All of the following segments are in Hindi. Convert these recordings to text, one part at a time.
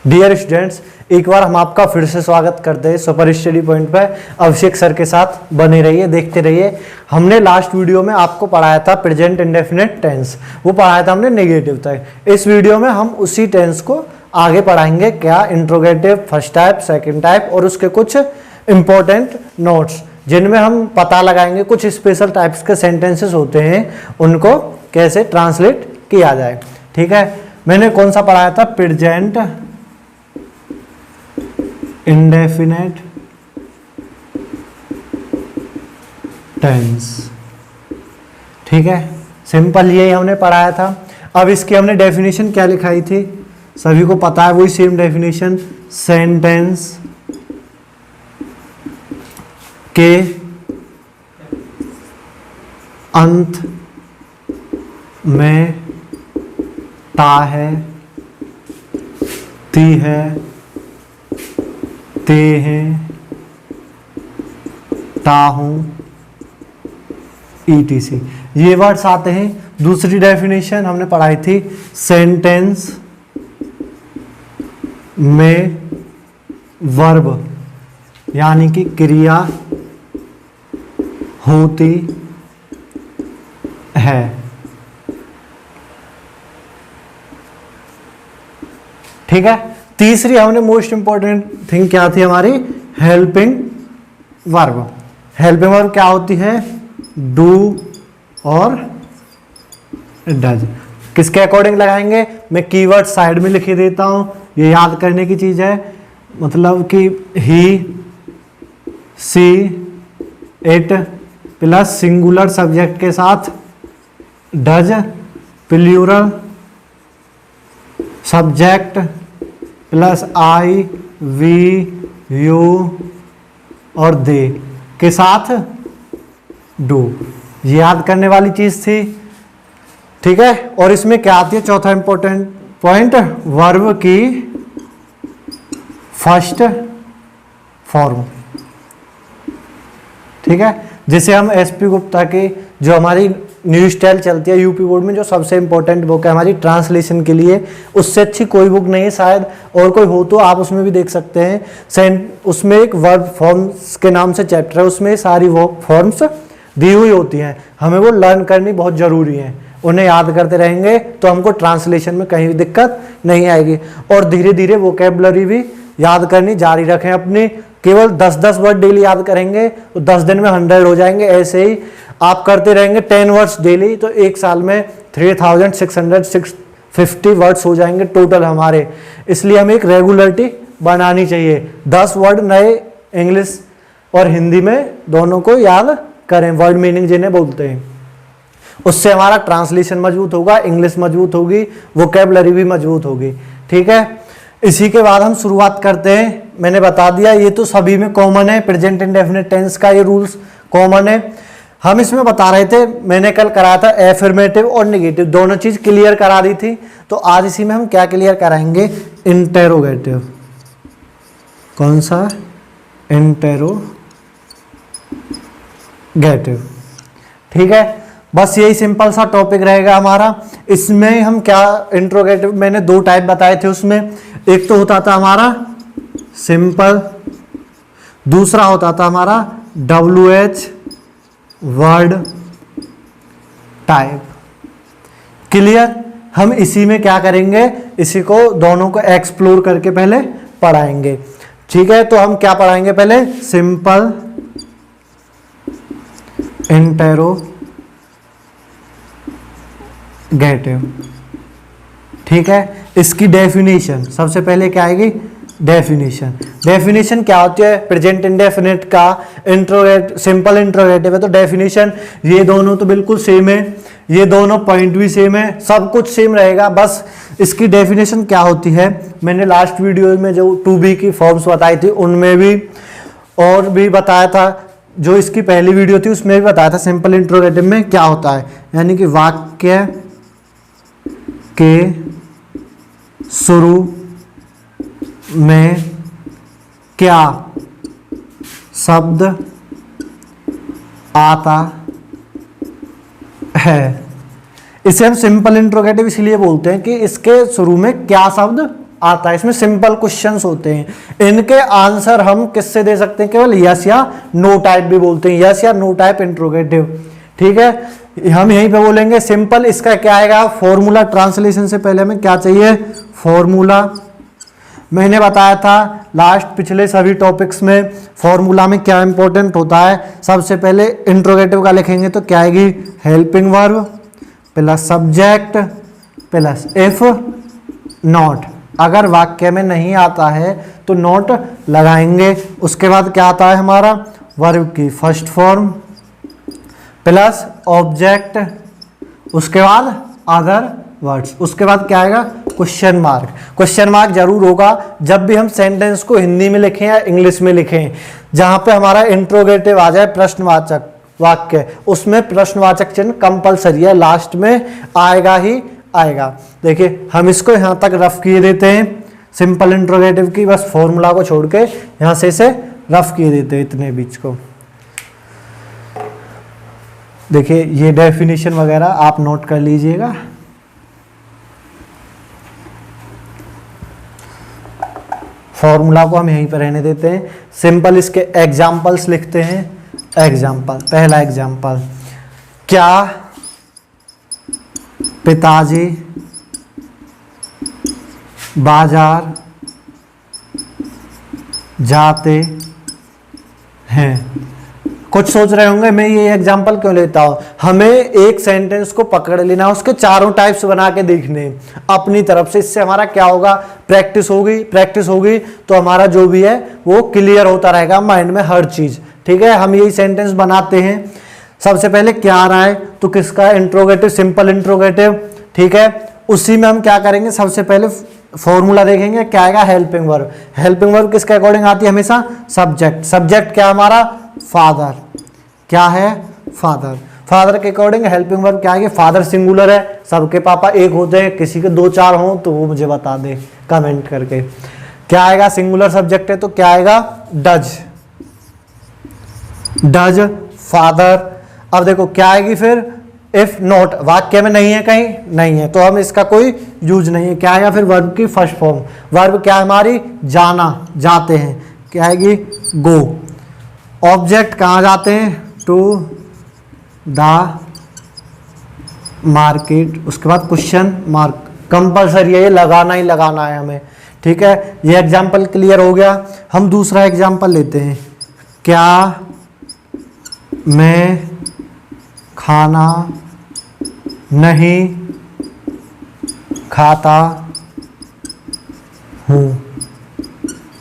डियर स्टूडेंट्स, एक बार हम आपका फिर से स्वागत करते हैं सुपर स्टडी पॉइंट पर। अभिषेक सर के साथ बने रहिए, देखते रहिए। हमने लास्ट वीडियो में आपको पढ़ाया था प्रेजेंट इंडेफिनिट टेंस, वो पढ़ाया था हमने नेगेटिव तक। इस वीडियो में हम उसी टेंस को आगे पढ़ाएंगे। क्या? Interrogative, first type, second type और उसके कुछ इंपॉर्टेंट नोट्स जिनमें हम पता लगाएंगे कुछ स्पेशल टाइप्स के सेंटेंसेस होते हैं, उनको कैसे ट्रांसलेट किया जाए। ठीक है, मैंने कौन सा पढ़ाया था? Present indefinite tense. ठीक है, सिंपल यही हमने पढ़ाया था। अब इसकी हमने डेफिनेशन क्या लिखाई थी, सभी को पता है, वही सेम डेफिनेशन। सेंटेंस के अंत में ता है, ती है, ते हैं, ता हूं, ETC ये वर्ड्स आते हैं। दूसरी डेफिनेशन हमने पढ़ाई थी, सेंटेंस में वर्ब यानी कि क्रिया होती है। ठीक है, तीसरी हमने मोस्ट इंपॉर्टेंट थिंग क्या थी हमारी? Helping verb. हेल्पिंग वर्ब क्या होती है? डू और डज। किसके अकॉर्डिंग लगाएंगे? मैं कीवर्ड साइड में लिख देता हूं, ये याद करने की चीज है। मतलब कि he, she, it plus singular subject के साथ does, plural subject plus I, we, you और दे के साथ डू। ये याद करने वाली चीज थी। ठीक है, और इसमें क्या आती है? चौथा इंपॉर्टेंट पॉइंट, वर्ब की फर्स्ट फॉर्म। ठीक है, जिसे हम SP गुप्ता की जो हमारी न्यू स्टाइल चलती है यूपी बोर्ड में, जो सबसे इंपॉर्टेंट बुक है हमारी ट्रांसलेशन के लिए, उससे अच्छी कोई बुक नहीं है शायद, और कोई हो तो आप उसमें भी देख सकते हैं। उसमें एक वर्ब फॉर्म्स के नाम से चैप्टर है, उसमें सारी वो फॉर्म्स दी हुई होती हैं। हमें वो लर्न करनी बहुत ज़रूरी है। उन्हें याद करते रहेंगे तो हमको ट्रांसलेशन में कहीं भी दिक्कत नहीं आएगी। और धीरे धीरे वोकैबुलरी भी याद करनी जारी रखें अपनी। केवल 10-10 वर्ड डेली याद करेंगे तो 10 दिन में 100 हो जाएंगे। ऐसे ही आप करते रहेंगे 10 वर्ड्स डेली तो एक साल में 3650 वर्ड्स हो जाएंगे टोटल हमारे। इसलिए हमें एक रेगुलरिटी बनानी चाहिए। 10 वर्ड नए इंग्लिश और हिंदी में दोनों को याद करें, वर्ड मीनिंग जिन्हें बोलते हैं। उससे हमारा ट्रांसलेशन मजबूत होगा, इंग्लिश मजबूत होगी, वोकैबुलरी भी मजबूत होगी। ठीक है, इसी के बाद हम शुरुआत करते हैं। मैंने बता दिया ये तो सभी में कॉमन है, प्रेजेंट इंडेफिनिट टेंस का ये रूल्स कॉमन है। हम इसमें बता रहे थे, मैंने कल कराया था एफर्मेटिव और नेगेटिव, दोनों चीज क्लियर करा दी थी। तो आज इसी में हम क्या क्लियर कराएंगे? इंटेरोगेटिव। कौन सा? इंटेरोगेटिव। ठीक है, बस यही सिंपल सा टॉपिक रहेगा हमारा। इसमें हम क्या इंट्रोगेटिव, मैंने 2 टाइप बताए थे उसमें। एक तो होता था हमारा सिंपल, दूसरा होता था हमारा WH वर्ड टाइप। क्लियर? हम इसी में क्या करेंगे, इसी को दोनों को एक्सप्लोर करके पहले पढ़ाएंगे। ठीक है, तो हम क्या पढ़ाएंगे पहले? Simple interrogative. ठीक है, इसकी डेफिनेशन सबसे पहले क्या आएगी? डेफिनेशन क्या होती है? प्रेजेंट इंडेफिनिट का सिंपल इंट्रोगेटिव है तो डेफिनेशन, ये दोनों तो बिल्कुल सेम है, ये दोनों पॉइंट भी सेम है, सब कुछ सेम रहेगा। बस इसकी डेफिनेशन क्या होती है, मैंने लास्ट वीडियो में जो 2B की फॉर्म्स बताई थी उनमें भी और भी बताया था। जो इसकी पहली वीडियो थी उसमें भी बताया था सिंपल इंट्रोगेटिव में क्या होता है। यानी कि वाक्य के शुरू में क्या शब्द आता है। इसे हम सिंपल इंट्रोगेटिव इसलिए बोलते हैं कि इसके शुरू में क्या शब्द आता है। इसमें सिंपल क्वेश्चंस होते हैं, इनके आंसर हम किससे दे सकते हैं, केवल यस या नो टाइप भी बोलते हैं, यस या नो टाइप इंट्रोगेटिव। ठीक है, हम यहीं पे बोलेंगे सिंपल। इसका क्या आएगा फॉर्मूला, ट्रांसलेशन से पहले हमें क्या चाहिए, फॉर्मूला। मैंने बताया था लास्ट पिछले सभी टॉपिक्स में फॉर्मूला में क्या इंपॉर्टेंट होता है। सबसे पहले इंट्रोगेटिव का लिखेंगे तो क्या आएगी, helping verb plus subject plus if not. अगर वाक्य में नहीं आता है तो नॉट लगाएंगे। उसके बाद क्या आता है हमारा, वर्ब की फर्स्ट फॉर्म प्लस ऑब्जेक्ट, उसके बाद अदर वर्ड्स, उसके बाद क्या आएगा, क्वेश्चन मार्क। क्वेश्चन मार्क जरूर होगा जब भी हम सेंटेंस को हिंदी में लिखें या इंग्लिश में लिखें, जहां पे हमारा इंट्रोगेटिव आ जाए प्रश्नवाचक वाक्य, उसमें प्रश्नवाचक चिन्ह कंपलसरी है, लास्ट में आएगा ही आएगा। देखिए हम इसको यहां तक रफ किए देते हैं, सिंपल इंट्रोगेटिव की बस फॉर्मूला को छोड़ के यहां से इसे रफ किए देते हैं इतने बीच को। देखिए ये डेफिनेशन वगैरह आप नोट कर लीजिएगा। फॉर्मूला को हम यहीं पर रहने देते हैं। सिंपल इसके एग्जाम्पल्स लिखते हैं। एग्जाम्पल, पहला एग्जाम्पल, क्या पिताजी बाजार जाते हैं। कुछ सोच रहे होंगे मैं ये एग्जाम्पल क्यों लेता हूं, हमें एक सेंटेंस को पकड़ लेना, उसके चारों टाइप्स बना के देखने अपनी तरफ से। इससे हमारा क्या होगा, प्रैक्टिस होगी तो हमारा जो भी है वो क्लियर होता रहेगा माइंड में हर चीज। ठीक है, हम यही सेंटेंस बनाते हैं। सबसे पहले क्या आ रहा है तो किसका, इंट्रोगेटिव, सिंपल इंट्रोगेटिव। ठीक है, उसी में हम क्या करेंगे, सबसे पहले फॉर्मूला देखेंगे, क्या आएगा, हेल्पिंग वर्ब। हेल्पिंग वर्ब किसके अकॉर्डिंग आती है, हमेशा सब्जेक्ट। सब्जेक्ट क्या हमारा, फादर। क्या है, फादर। फादर के अकॉर्डिंग हेल्पिंग वर्ब क्या आएगी, फादर सिंगुलर है, सबके पापा एक होते हैं, किसी के 2-4 हों तो वो मुझे बता दे कमेंट करके। क्या आएगा, सिंगुलर सब्जेक्ट है तो क्या आएगा, डज। Does father. अब देखो क्या आएगी फिर, इफ नॉट, वाक्य में नहीं है, कहीं नहीं है तो हम इसका कोई यूज नहीं है। क्या आएगा फिर, वर्ब की फर्स्ट फॉर्म। वर्ब क्या है हमारी, जाना, जाते हैं, क्या आएगी, गो। ऑब्जेक्ट कहाँ जाते हैं, टू द मार्केट। उसके बाद क्वेश्चन मार्क, कंपलसरी है, ये लगाना ही लगाना है हमें। ठीक है, ये एग्जाम्पल क्लियर हो गया। हम दूसरा एग्जाम्पल लेते हैं, क्या मैं खाना नहीं खाता हूं।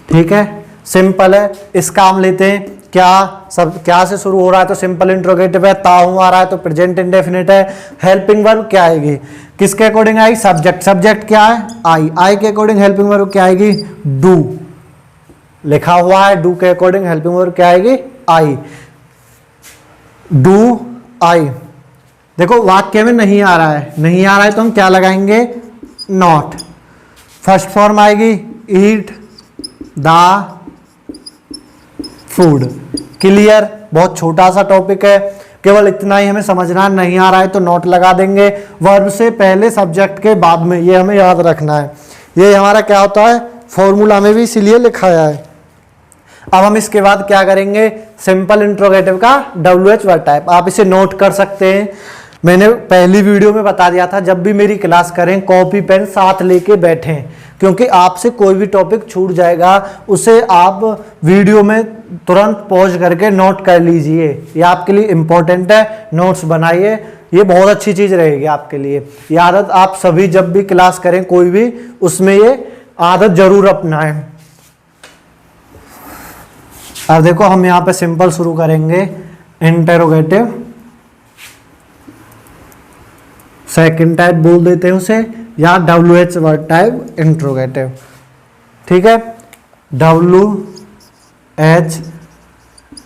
ठीक है, सिंपल है। इसका हम लेते हैं, क्या, सब क्या से शुरू हो रहा है तो सिंपल इंट्रोगेटिव है, ताहू आ रहा है तो प्रेजेंट इंडेफिनिट है। हेल्पिंग वर्ब क्या आएगी, किसके अकॉर्डिंग आएगी, सब्जेक्ट। सब्जेक्ट क्या है, आई। आई के अकॉर्डिंग हेल्पिंग वर्ब क्या आएगी, डू। लिखा हुआ है डू के अकॉर्डिंग हेल्पिंग वर्ब क्या आएगी, आई। Do I. देखो वाक्य में नहीं आ रहा है, नहीं आ रहा है तो हम क्या लगाएंगे, नॉट। फर्स्ट फॉर्म आएगी, ईट द फूड। क्लियर, बहुत छोटा सा टॉपिक है, केवल इतना ही हमें समझना है। नहीं आ रहा है तो नॉट लगा देंगे, वर्ब से पहले सब्जेक्ट के बाद में, ये हमें याद रखना है। ये हमारा क्या होता है, फॉर्मूला में भी इसीलिए लिखाया है। अब हम इसके बाद क्या करेंगे, सिंपल इंट्रोगेटिव का WH वर्ड टाइप। आप इसे नोट कर सकते हैं, मैंने पहली वीडियो में बता दिया था। जब भी मेरी क्लास करें कॉपी पेन साथ लेके बैठें, क्योंकि आपसे कोई भी टॉपिक छूट जाएगा, उसे आप वीडियो में तुरंत पॉज करके नोट कर लीजिए। ये आपके लिए इंपॉर्टेंट है, नोट्स बनाइए, ये बहुत अच्छी चीज रहेगी आपके लिए। ये आदत आप सभी जब भी क्लास करें कोई भी, उसमें ये आदत जरूर अपनाएं। अब देखो हम यहाँ पे सिंपल शुरू करेंगे, इंटेरोगेटिव। सेकंड टाइप बोल देते हैं उसे, या WH वर्ड टाइप इंट्रोगेटिव। ठीक है, WH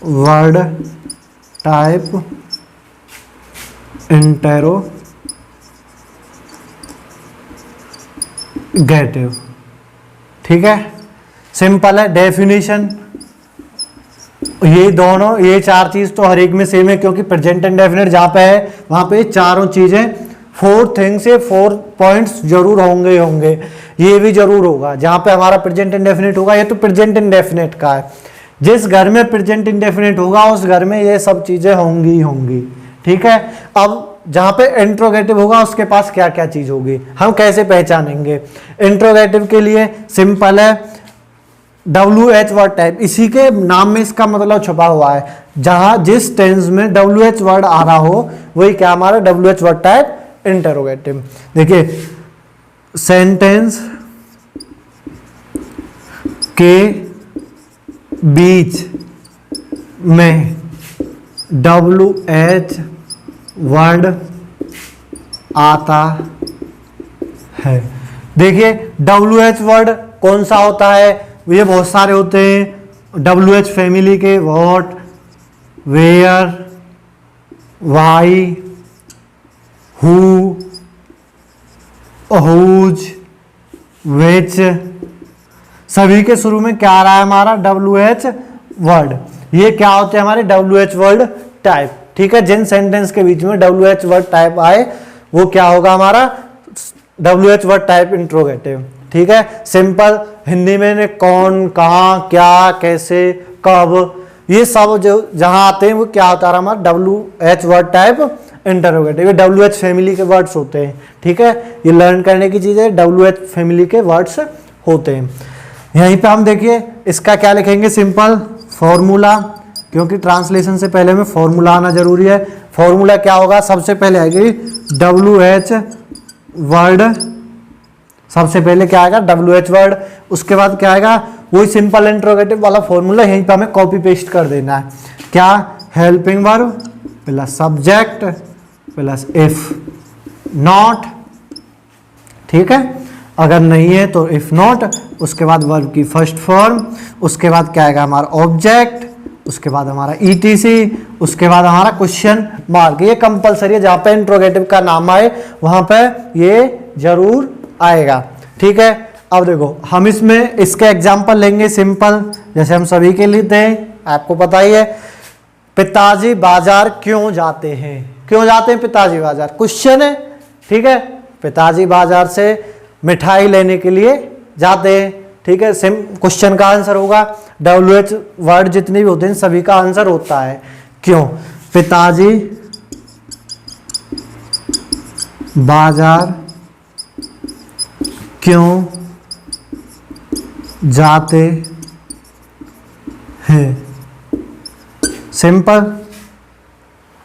वर्ड टाइप इंटेरोगेटिव। ठीक है, सिंपल है। डेफिनेशन, ये दोनों, ये चार चीज तो हर एक में सेम है, क्योंकि प्रेजेंट इंडेफिनिट जहां पे है वहां पे चारों चीजें 4 थिंग्स, ये 4 पॉइंट्स जरूर होंगे ही होंगे, ये भी जरूर होगा। जहां पे हमारा प्रेजेंट इंडेफिनिट होगा, ये तो प्रेजेंट इंडेफिनिट का है, जिस घर में प्रेजेंट इंडेफिनिट होगा उस घर में ये सब चीजें होंगी ही होंगी। ठीक है, अब जहां पे इंट्रोगेटिव होगा उसके पास क्या क्या चीज होगी, हम कैसे पहचानेंगे? इंट्रोगेटिव के लिए सिंपल है, WH वर्ड टाइप, इसी के नाम में इसका मतलब छुपा हुआ है। जहां जिस टेंस में WH वर्ड आ रहा हो वही क्या हमारा WH वर्ड टाइप इंटरोगेटिव। देखिए सेंटेंस के बीच में WH वर्ड आता है। देखिए WH वर्ड कौन सा होता है, ये बहुत सारे होते हैं। WH फैमिली के what, where, why, who, whose, which, सभी के शुरू में क्या आ रहा है हमारा WH वर्ड। ये क्या होते हैं हमारे WH वर्ड टाइप। ठीक है, जिन सेंटेंस के बीच में WH वर्ड टाइप आए वो क्या होगा हमारा WH वर्ड टाइप इंट्रोगेटिव। ठीक है, सिंपल हिंदी में कौन, कहाँ, क्या, कैसे, कब, ये सब जो जहां आते हैं वो क्या होता है हमारा WH वर्ड टाइप इंटरोगेटिव। ये WH फैमिली के वर्ड्स होते हैं। ठीक है, ये लर्न करने की चीज है, WH फैमिली के वर्ड्स होते हैं। यहीं पे हम देखिए इसका क्या लिखेंगे, सिंपल फॉर्मूला, क्योंकि ट्रांसलेशन से पहले में फॉर्मूला आना जरूरी है। फॉर्मूला क्या होगा, सबसे पहले आएगी WH वर्ड, सबसे पहले क्या आएगा WH वर्ड, उसके बाद क्या आएगा वही सिंपल इंट्रोगेटिव वाला फॉर्मूला, यहीं पे हमें कॉपी पेस्ट कर देना है। क्या, helping verb plus subject plus if not. ठीक है, अगर नहीं है तो इफ नॉट, उसके बाद वर्ब की फर्स्ट फॉर्म, उसके बाद क्या आएगा हमारा ऑब्जेक्ट, उसके बाद हमारा ETC, उसके बाद हमारा क्वेश्चन मार्क। ये कंपलसरी है, जहां पे इंट्रोगेटिव का नाम आए वहां पे ये जरूर आएगा। ठीक है, अब देखो हम इसमें इसके एग्जाम्पल लेंगे सिंपल, जैसे हम सभी के लेते हैं, आपको पता ही है। पिताजी बाजार क्यों जाते हैं, क्यों जाते हैं पिताजी बाजार, क्वेश्चन है। ठीक है, पिताजी बाजार से मिठाई लेने के लिए जाते हैं। ठीक है, सेम क्वेश्चन का आंसर होगा, WH वर्ड जितने भी होते हैं सभी का आंसर होता है क्यों। पिताजी बाजार क्यों जाते हैं, सिंपल।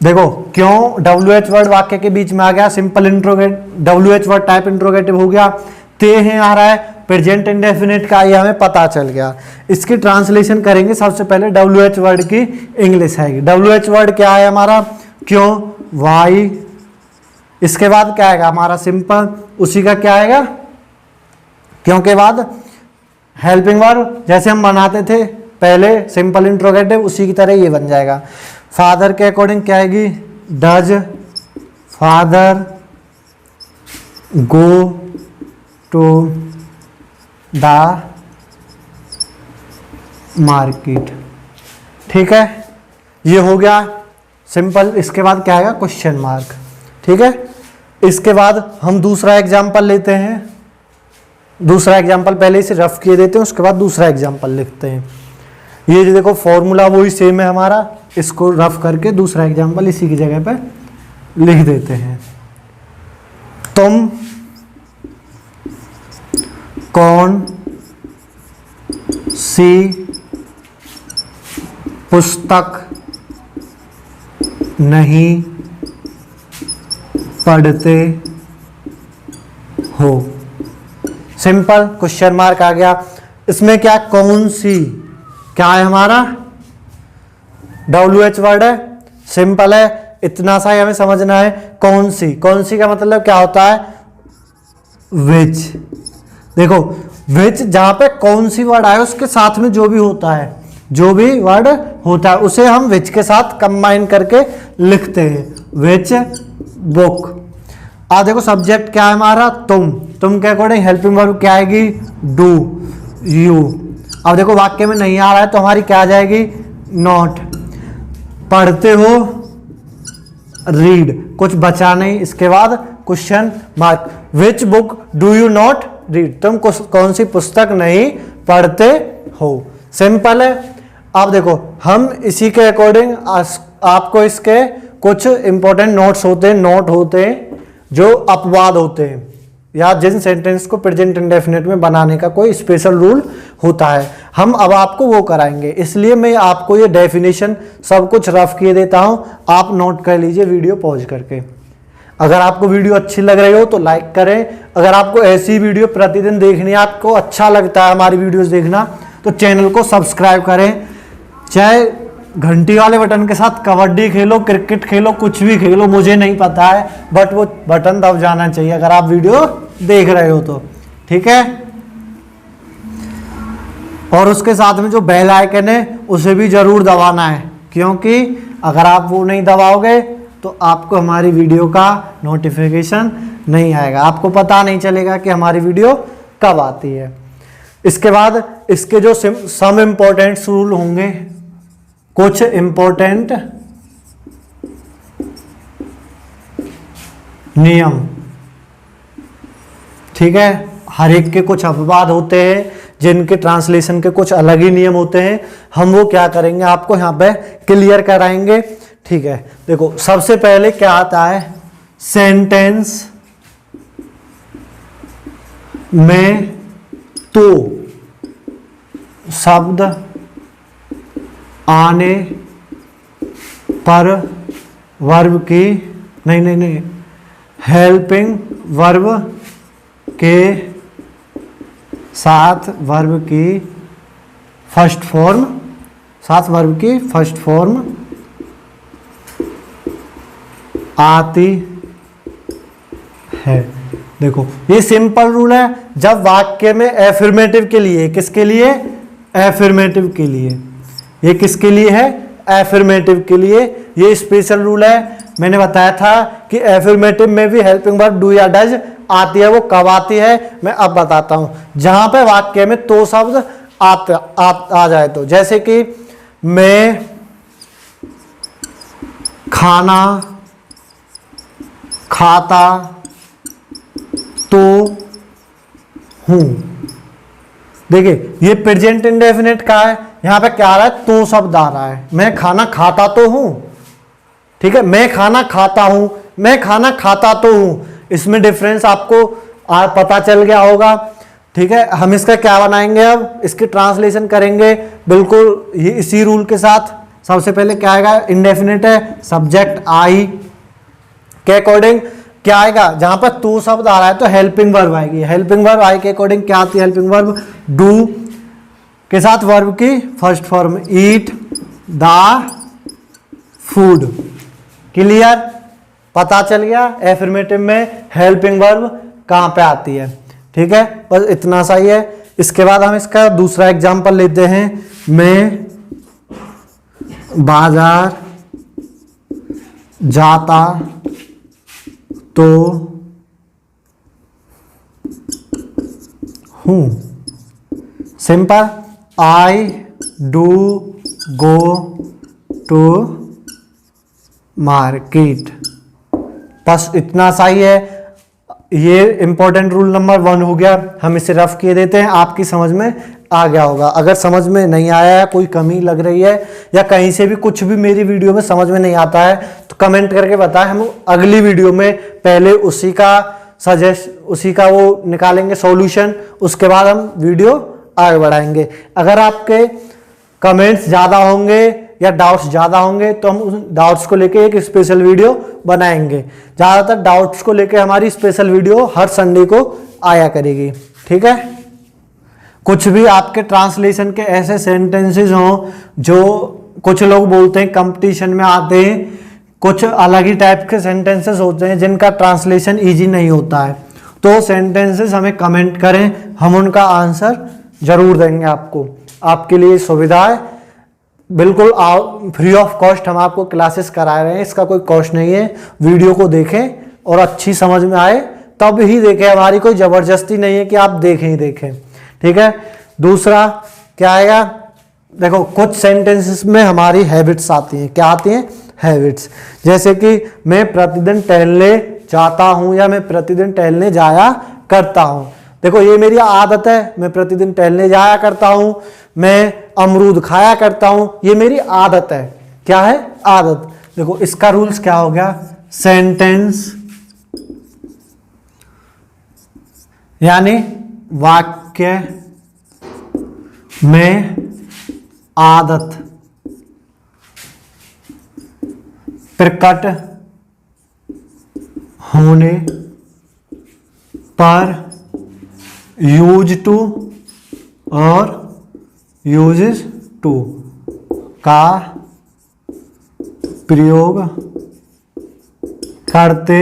देखो क्यों WH वर्ड वाक्य के बीच में आ गया, simple interrogate, WH word type interrogative हो गया। ते हैं आ रहा है, प्रेजेंट इंडेफिनिट का, ये हमें पता चल गया। इसकी ट्रांसलेशन करेंगे, सबसे पहले WH वर्ड की इंग्लिश आएगी। WH वर्ड क्या है हमारा, क्यों, वाई, इसके बाद क्या आएगा हमारा सिंपल, उसी का क्या आएगा क्यों के बाद हेल्पिंग वर्ब, जैसे हम बनाते थे पहले सिंपल इंट्रोगेटिव, उसी की तरह ये बन जाएगा। फादर के अकॉर्डिंग क्या आएगी, does father go to the market. ठीक है, ये हो गया सिंपल। इसके बाद क्या आएगा, क्वेश्चन मार्क। ठीक है, इसके बाद हम दूसरा एग्जाम्पल लेते हैं। दूसरा एग्जाम्पल पहले इसे रफ किए देते हैं, उसके बाद दूसरा एग्जाम्पल लिखते हैं। ये जो देखो फॉर्मूला वही सेम है हमारा, इसको रफ करके दूसरा एग्जाम्पल इसी की जगह पे लिख देते हैं। तुम कौन सी पुस्तक नहीं पढ़ते हो, सिंपल क्वेश्चन मार्क आ गया। इसमें क्या, कौन सी, क्या है हमारा WH वर्ड है, सिंपल है, इतना सा ही हमें समझना है। कौन सी, कौन सी का मतलब क्या होता है, विच। देखो विच, जहां पे कौन सी वर्ड आए उसके साथ में जो भी होता है, जो भी वर्ड होता है उसे हम विच के साथ कंबाइन करके लिखते हैं, विच बुक। अब देखो सब्जेक्ट क्या है हमारा, तुम के अकॉर्डिंग हेल्पिंग वर्ब क्या आएगी, डू, यू। अब देखो वाक्य में नहीं आ रहा है तो हमारी क्या आ जाएगी, नॉट। पढ़ते हो, रीड, कुछ बचा नहीं, इसके बाद question mark. Which book do you not read, तुम कौन सी पुस्तक नहीं पढ़ते हो। सिंपल है। अब देखो हम इसी के अकॉर्डिंग आपको इसके कुछ इंपॉर्टेंट नोट होते हैं जो अपवाद होते हैं या जिन सेंटेंस को प्रेजेंट इंडेफिनिट में बनाने का कोई स्पेशल रूल होता है, हम अब आपको वो कराएंगे। इसलिए मैं आपको ये डेफिनेशन सब कुछ रफ किए देता हूं, आप नोट कर लीजिए वीडियो पॉज करके। अगर आपको वीडियो अच्छी लग रही हो तो लाइक करें। अगर आपको ऐसी वीडियो प्रतिदिन देखनी है, आपको अच्छा लगता है हमारी वीडियोस देखना, तो चैनल को सब्सक्राइब करें। चाहे घंटी वाले बटन के साथ कबड्डी खेलो, क्रिकेट खेलो, कुछ भी खेलो, मुझे नहीं पता है, बट वो बटन दब जाना चाहिए अगर आप वीडियो देख रहे हो तो, ठीक है। और उसके साथ में जो बेल आइकन है उसे भी जरूर दबाना है, क्योंकि अगर आप वो नहीं दबाओगे तो आपको हमारी वीडियो का नोटिफिकेशन नहीं आएगा, आपको पता नहीं चलेगा कि हमारी वीडियो कब आती है। इसके बाद इसके जो सम इम्पोर्टेंट रूल होंगे, कुछ इंपॉर्टेंट नियम, ठीक है। हर एक के कुछ अपवाद होते हैं जिनके ट्रांसलेशन के कुछ अलग ही नियम होते हैं। हम वो क्या करेंगे आपको यहाँ पे क्लियर कराएंगे, ठीक है। देखो सबसे पहले क्या आता है, सेंटेंस में तो शब्द आने पर वर्ब की नहीं हेल्पिंग वर्ब के साथ वर्ब की फर्स्ट फॉर्म आती है। देखो ये सिंपल रूल है। जब वाक्य में एफर्मेटिव के लिए, किसके लिए, एफर्मेटिव के लिए, ये किसके लिए है, एफर्मेटिव के लिए, ये स्पेशल रूल है। मैंने बताया था कि एफर्मेटिव में भी हेल्पिंग वर्ब डू या डज आती है, वो कब आती है मैं अब बताता हूं। जहां पे वाक्य में तो शब्द आ जाए तो, जैसे कि मैं खाना खाता तो हूं। देखिए ये प्रेजेंट इंडेफिनिट का है, यहां पे क्या आ रहा है, तो शब्द आ रहा है। मैं खाना खाता तो हूं, ठीक है, मैं खाना खाता हूं, मैं खाना खाता तो हूं, इसमें डिफरेंस आपको पता चल गया होगा, ठीक है। हम इसका क्या बनाएंगे, अब इसकी ट्रांसलेशन करेंगे बिल्कुल ये इसी रूल के साथ। सबसे पहले क्या आएगा, इंडेफिनिट है, सब्जेक्ट आई के अकॉर्डिंग क्या आएगा, जहां पर तो शब्द आ रहा है तो हेल्पिंग वर्ब आएगी। हेल्पिंग वर्ब आई के अकॉर्डिंग क्या आती है, हेल्पिंग वर्ब डू के साथ वर्ब की first form eat the food. Clear, पता चल गया एफर्मेटिव में हेल्पिंग वर्ब कहां पे आती है, ठीक है। बस इतना सा ही है। इसके बाद हम इसका दूसरा एग्जांपल लेते हैं। मैं बाजार जाता तो हूं। Simple, I do go to market. बस इतना सा ही है। ये इंपॉर्टेंट रूल नंबर 1 हो गया। हम इसे रफ किए देते हैं, आपकी समझ में आ गया होगा। अगर समझ में नहीं आया है, कोई कमी लग रही है या कहीं से भी कुछ भी मेरी वीडियो में समझ में नहीं आता है तो कमेंट करके बताएं। हम अगली वीडियो में पहले उसी का वो निकालेंगे सॉल्यूशन, उसके बाद हम वीडियो आगे बढ़ाएंगे। अगर आपके कमेंट्स ज़्यादा होंगे या डाउट्स ज़्यादा होंगे तो हम उन डाउट्स को लेके एक स्पेशल वीडियो बनाएंगे। ज़्यादातर डाउट्स को लेके हमारी स्पेशल वीडियो हर संडे को आया करेगी, ठीक है। कुछ भी आपके ट्रांसलेशन के ऐसे सेंटेंसेस हों जो कुछ लोग बोलते हैं कंपटीशन में आते हैं, कुछ अलग ही टाइप के सेंटेंसेस होते हैं जिनका ट्रांसलेशन ईजी नहीं होता है, तो सेंटेंसेस हमें कमेंट करें, हम उनका आंसर जरूर देंगे आपको। आपके लिए सुविधा है, बिल्कुल फ्री ऑफ कॉस्ट हम आपको क्लासेस करा रहे हैं, इसका कोई कॉस्ट नहीं है। वीडियो को देखें और अच्छी समझ में आए तब ही देखें, हमारी कोई ज़बरदस्ती नहीं है कि आप देखें ही देखें, ठीक है। दूसरा क्या आएगा, देखो कुछ सेंटेंसेस में हमारी हैबिट्स आती हैं। क्या आती हैं, हैबिट्स। जैसे कि मैं प्रतिदिन टहलने जाता हूँ या मैं प्रतिदिन टहलने जाया करता हूँ। देखो ये मेरी आदत है, मैं प्रतिदिन टहलने जाया करता हूँ, मैं अमरूद खाया करता हूँ, ये मेरी आदत है। क्या है? आदत। देखो इसका रूल्स क्या हो गया? सेंटेंस यानी वाक्य में आदत प्रकट होने पर यूज टू और यूजेस टू का प्रयोग करते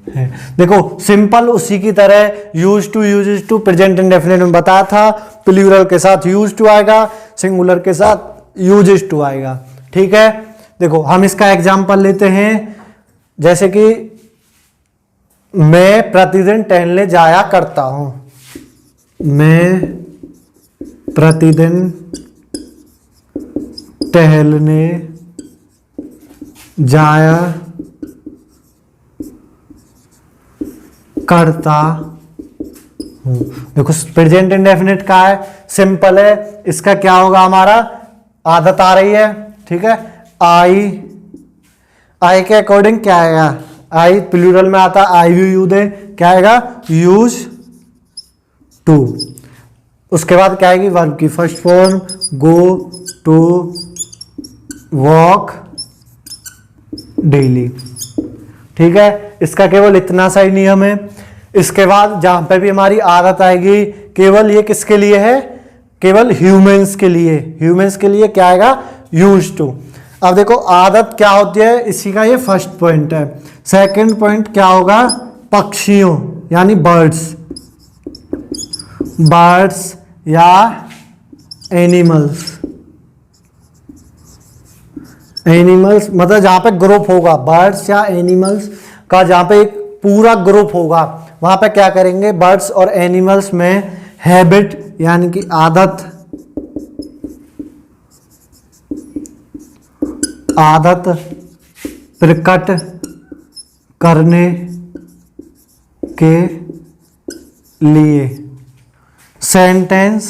हैं। देखो सिंपल उसी की तरह use to uses to present indefinite में बताया था, प्लूरल के साथ यूज टू आएगा, सिंगुलर के साथ यूजेस टू आएगा। ठीक है, देखो हम इसका एग्जांपल लेते हैं। जैसे कि मैं प्रतिदिन टहलने जाया करता हूं, मैं प्रतिदिन टहलने जाया करता हूं। देखो प्रेजेंट इंडेफिनिट का है, सिंपल है, इसका क्या होगा? हमारा आदत आ रही है। ठीक है, आई के अकॉर्डिंग क्या आएगा? आई प्लूरल में आता है, आई यू दे, क्या आएगा? Use to. उसके बाद क्या आएगी? वर्ब की first form, go to walk daily. ठीक है, इसका केवल इतना सा ही नियम है। इसके बाद जहां पे भी हमारी आदत आएगी, केवल ये किसके लिए है? केवल ह्यूमंस के लिए। ह्यूमंस के लिए क्या आएगा? Use to. अब देखो आदत क्या होती है, इसी का ये फर्स्ट पॉइंट है। सेकंड पॉइंट क्या होगा? पक्षियों यानी बर्ड्स, बर्ड्स या एनिमल्स। एनिमल्स मतलब जहां पे ग्रुप होगा, बर्ड्स या एनिमल्स का जहां पे एक पूरा ग्रुप होगा, वहां पे क्या करेंगे? बर्ड्स और एनिमल्स में हैबिट यानी कि आदत, आदत प्रकट करने के लिए सेंटेंस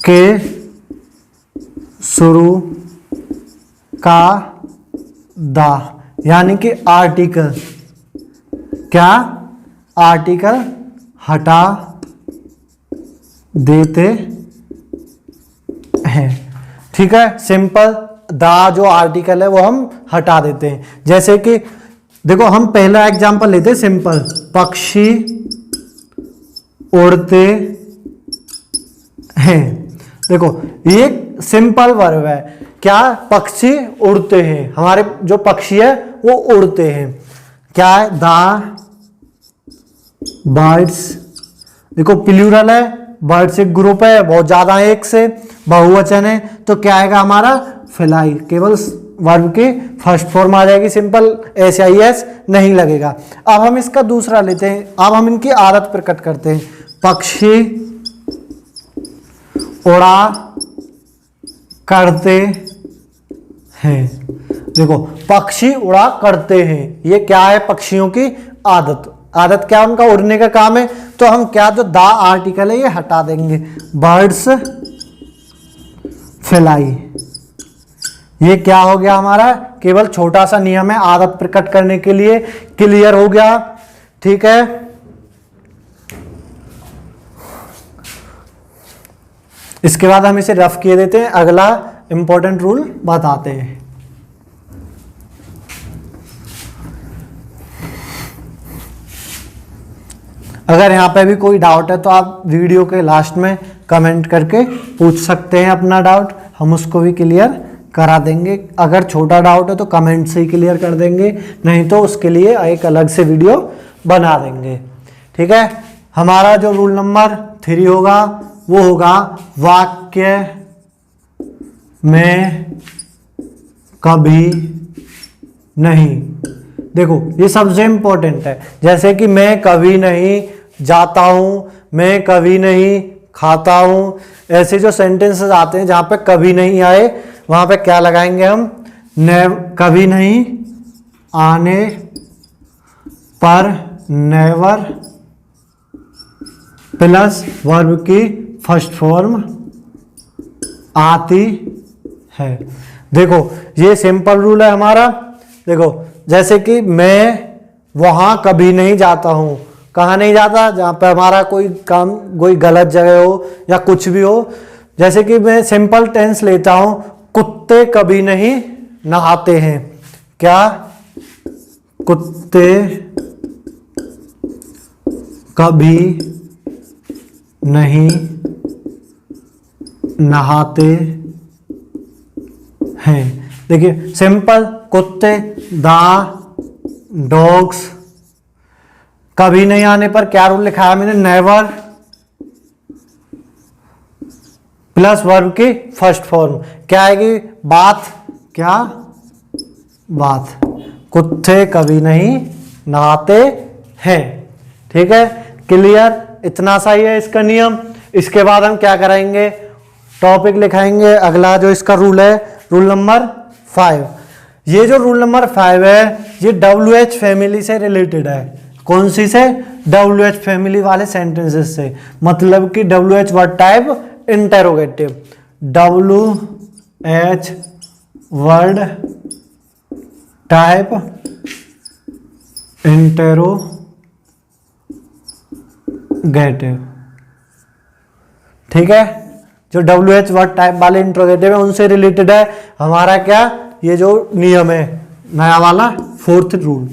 के शुरू का दा यानी कि आर्टिकल, क्या? आर्टिकल हटा देते हैं। ठीक है, सिंपल, दा जो आर्टिकल है वो हम हटा देते हैं। जैसे कि देखो हम पहला एग्जांपल लेते हैं सिंपल, पक्षी उड़ते हैं। देखो ये सिंपल वर्ब है, क्या? पक्षी उड़ते हैं, हमारे जो पक्षी है वो उड़ते हैं। क्या है? The birds. देखो प्लूरल है, बर्ड्स एक ग्रुप है, बहुत ज्यादा है, एक से बहुवचन है, तो क्या आएगा हमारा? फ्लाई। केवल वर्ब की फर्स्ट फॉर्म आ जाएगी, सिंपल, SIS नहीं लगेगा। अब हम इसका दूसरा लेते हैं, अब हम इनकी आदत प्रकट करते हैं। पक्षी उड़ा करते हैं। देखो पक्षी उड़ा करते हैं, ये क्या है? पक्षियों की आदत। आदत क्या? उनका उड़ने का काम है, तो हम क्या, जो दा आर्टिकल है ये हटा देंगे, बर्ड्स फ्लाई। ये क्या हो गया हमारा? केवल छोटा सा नियम है आदत प्रकट करने के लिए। क्लियर हो गया? ठीक है, इसके बाद हम इसे रफ किए देते हैं, अगला इंपॉर्टेंट रूल बताते हैं। अगर यहाँ पे भी कोई डाउट है तो आप वीडियो के लास्ट में कमेंट करके पूछ सकते हैं अपना डाउट, हम उसको भी क्लियर करा देंगे। अगर छोटा डाउट है तो कमेंट से ही क्लियर कर देंगे, नहीं तो उसके लिए एक अलग से वीडियो बना देंगे। ठीक है, हमारा जो रूल नंबर 3 होगा वो होगा वाक्य में कभी नहीं। देखो ये सबसे इंपॉर्टेंट है, जैसे कि मैं कभी नहीं जाता हूं, मैं कभी नहीं खाता हूँ, ऐसे जो सेंटेंसेस आते हैं जहाँ पे कभी नहीं आए वहाँ पे क्या लगाएंगे हम, कभी नहीं आने पर नेवर प्लस वर्ब की फर्स्ट फॉर्म आती है। देखो ये सिंपल रूल है हमारा। देखो जैसे कि मैं वहाँ कभी नहीं जाता हूँ, कहाँ नहीं जाता, जहाँ पे हमारा कोई काम कोई गलत जगह हो या कुछ भी हो। जैसे कि मैं सिंपल टेंस लेता हूँ, कुत्ते कभी नहीं नहाते हैं, क्या कुत्ते कभी नहीं नहाते हैं। देखिए सिंपल, कुत्ते, डॉग्स, कभी नहीं आने पर क्या रूल लिखा है मैंने, नेवर प्लस वर्ब की फर्स्ट फॉर्म क्या आएगी, बात, क्या बात, कुत्ते कभी नहीं नहाते हैं। ठीक है, क्लियर, इतना सा ही है इसका नियम। इसके बाद हम क्या कराएंगे, टॉपिक लिखाएंगे अगला जो इसका रूल है, रूल नंबर 5। ये जो रूल नंबर 5 है ये WH फैमिली से रिलेटेड है। कौन सी से, WH फैमिली वाले सेंटेंसेस से, मतलब कि WH word type interrogative, WH word type interrogative. ठीक है, जो WH वर्ड टाइप वाले इंट्रोगेटिव है उनसे रिलेटेड है हमारा क्या, ये जो नियम है नया वाला 4th रूल।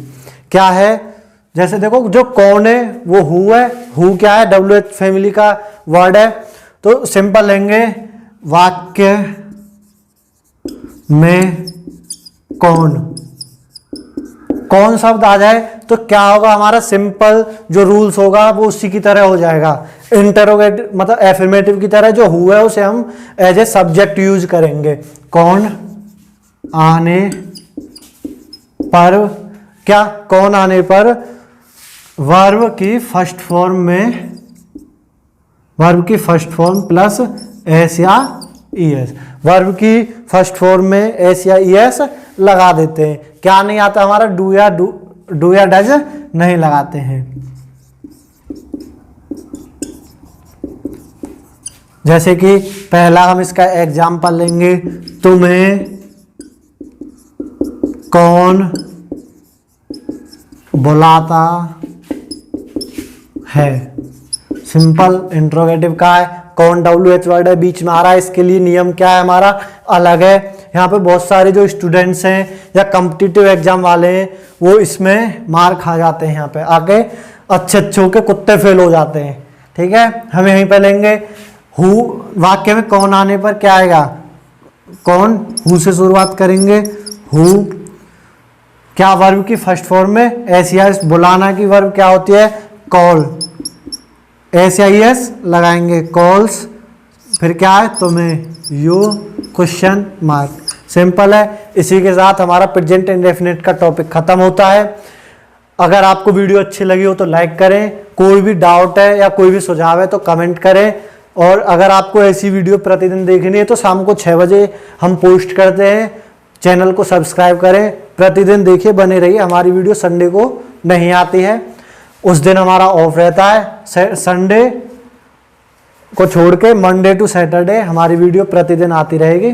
क्या है, जैसे देखो जो कौन है वो हु है, हु क्या है, WH फैमिली का वर्ड है। तो सिंपल लेंगे, वाक्य में कौन शब्द आ जाए तो क्या होगा, हमारा सिंपल जो रूल्स होगा वो उसी की तरह हो जाएगा। इंटरोगेटिव मतलब एफर्मेटिव की तरह जो हु है उसे हम एज ए सब्जेक्ट यूज करेंगे। कौन आने पर, क्या कौन आने पर वर्ब की फर्स्ट फॉर्म प्लस एस या ईएस, वर्ब की फर्स्ट फॉर्म में एस या ईएस लगा देते हैं। क्या नहीं आता हमारा, डू या डज नहीं लगाते हैं। जैसे कि पहला हम इसका एग्जाम्पल लेंगे, तुम्हें कौन बुलाता है, सिंपल इंट्रोगेटिव का है, कौन WH वर्ड है बीच में आ रहा है, इसके लिए नियम क्या है हमारा अलग है। यहाँ पे बहुत सारे जो स्टूडेंट्स हैं या कॉम्पिटिटिव एग्जाम वाले हैं वो इसमें मार खा जाते हैं, यहाँ पे आके अच्छे होके कुत्ते फेल हो जाते हैं। ठीक है, हम यहीं पे लेंगे हु, वाक्य में कौन आने पर क्या आएगा, कौन, हु से शुरुआत करेंगे, हु क्या वर्ब की फर्स्ट फॉर्म में एस या एस, बुलाना की वर्ब क्या होती है, कॉल, एस या एस लगाएंगे, कॉल्स, फिर क्या है, तुम्हें, यू, क्वेश्चन मार्क। सिंपल है, इसी के साथ हमारा प्रेजेंट इंडेफिनिट का टॉपिक खत्म होता है। अगर आपको वीडियो अच्छी लगी हो तो लाइक करें, कोई भी डाउट है या कोई भी सुझाव है तो कमेंट करें, और अगर आपको ऐसी वीडियो प्रतिदिन देखनी है तो शाम को 6 बजे हम पोस्ट करते हैं। चैनल को सब्सक्राइब करें, प्रतिदिन देखिए, बने रहिए। हमारी वीडियो संडे को नहीं आती है, उस दिन हमारा ऑफ रहता है। संडे को छोड़ के मंडे टू सैटरडे हमारी वीडियो प्रतिदिन आती रहेगी।